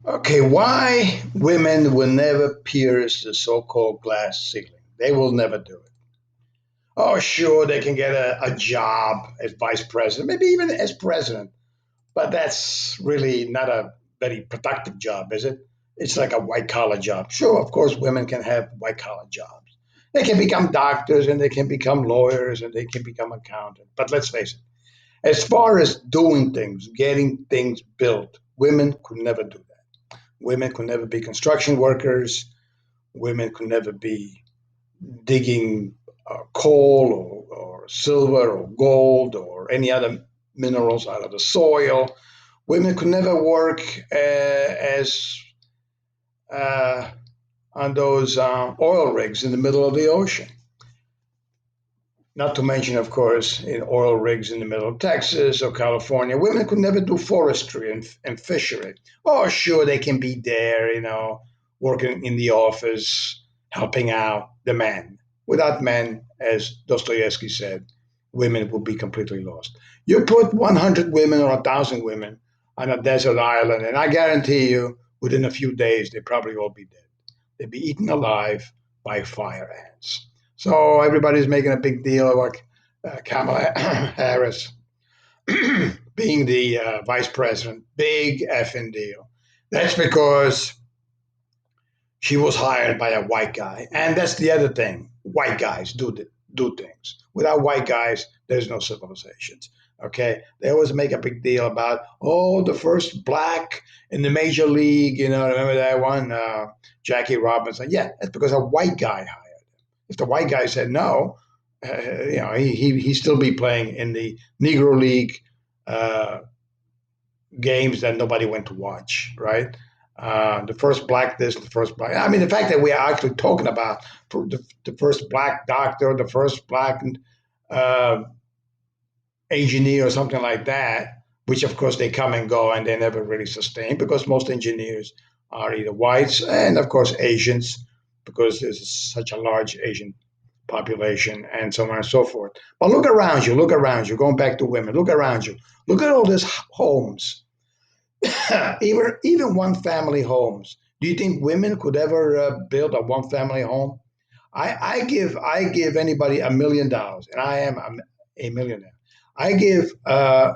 Okay, why women will never pierce the so-called glass ceiling? They will never do it. Oh, sure, they can get a job as vice president, maybe even as president, but that's really not a very productive job, is it? It's like a white collar job. Sure, of course, women can have white collar jobs. They can become doctors and they can become lawyers and they can become accountants. But let's face it, as far as doing things, getting things built, women could never do that. Women could never be construction workers. Women could never be digging coal or silver or gold or any other minerals out of the soil. Women could never work as uh, on those oil rigs in the middle of the ocean. Not to mention, of course, in oil rigs in the middle of Texas or California, women could never do forestry and fishery. Oh, sure, they can be there, working in the office, helping out the men. Without men, as Dostoevsky said, women would be completely lost. You put 100 women or 1,000 women on a desert island, and I guarantee you, within a few days, they'd probably all be dead. They'd be eaten alive by fire ants. So everybody's making a big deal about Kamala Harris being the vice president. Big effing deal. That's because she was hired by a white guy, and that's the other thing. White guys do things. Without white guys, there's no civilizations. Okay, they always make a big deal about the first black in the major league. Remember that one, Jackie Robinson? Yeah, that's because a white guy hired him. If the white guy said no, he'd still be playing in the Negro League uh, games that nobody went to watch, right? The first black this, the first black. I mean, the fact that we are actually talking about the first black doctor, the first black uh, engineer, or something like that, which of course they come and go and they never really sustain because most engineers are either whites and of course Asians because there's such a large Asian population and so on and so forth. But look around you, going back to women, look around you. Look at all these homes even one family homes. Do you think women could ever build a one family home? I give anybody $1 million, and I am a millionaire. I give a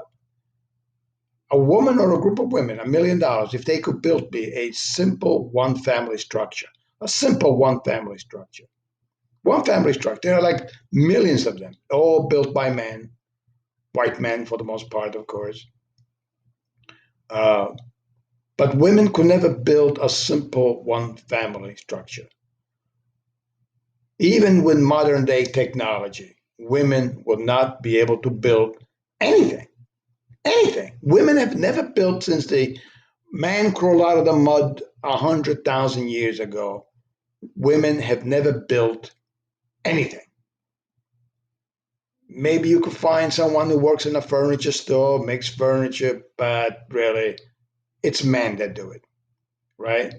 woman or a group of women $1 million if they could build me a simple one family structure, a simple one family structure, one family structure. There are like millions of them, all built by men, white men for the most part, of course. Uh, But women could never build a simple one family structure. Even with modern day technology, women will not be able to build anything. Anything. Women have never built since the man crawled out of the mud 100,000 years ago. Women have never built anything. Maybe you could find someone who works in a furniture store, makes furniture, but really, it's men that do it, right?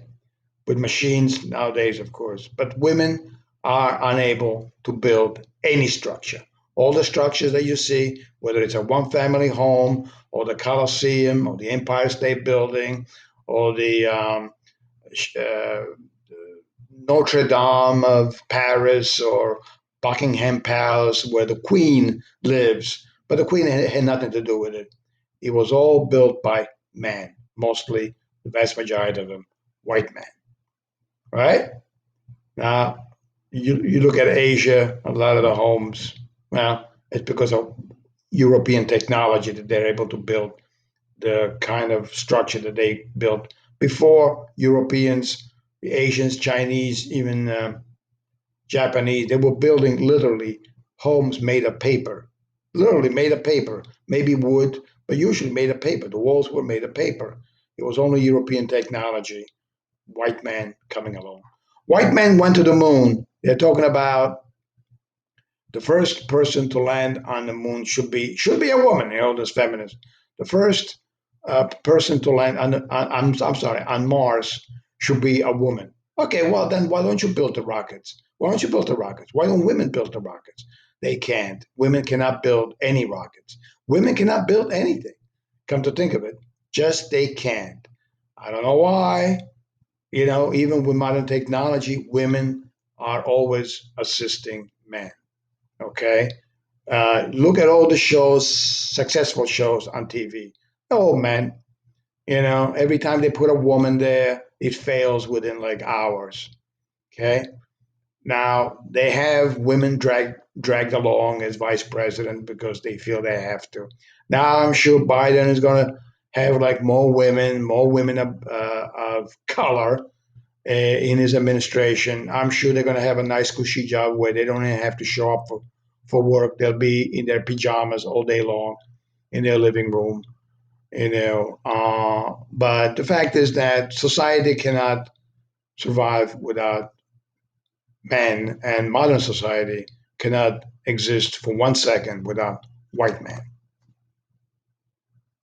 With machines nowadays, of course. But women are unable to build any structure. All the structures that you see, whether it's a one family home or the Colosseum or the Empire State Building or the uh, Notre Dame of Paris or Buckingham Palace, where the Queen lives, but the Queen had nothing to do with it. It was all built by men, mostly the vast majority of them white men, right? Now, you look at Asia, a lot of the homes, well, it's because of European technology that they're able to build the kind of structure that they built. Before Europeans, the Asians, Chinese, even Japanese, they were building literally homes made of paper, literally made of paper, maybe wood, but usually made of paper. The walls were made of paper. It was only European technology, white man coming along. White men went to the moon. They're talking about the first person to land on the moon should be a woman. This feminist. The first person to land I'm sorry, on Mars should be a woman. Okay, well then why don't you build the rockets? Why don't you build the rockets? Why don't women build the rockets? They can't. Women cannot build any rockets. Women cannot build anything. Come to think of it, just they can't. I don't know why. Even with modern technology, women are always assisting men. Okay. Look at all the shows, successful shows on TV. Oh, man. Every time they put a woman there, it fails within like hours. Okay. Now they have women dragged along as vice president because they feel they have to. Now I'm sure Biden is going to have like more women of color in his administration. I'm sure they're going to have a nice cushy job where they don't even have to show up for work. They'll be in their pajamas all day long in their living room. But the fact is that society cannot survive without men, and modern society cannot exist for 1 second without white men.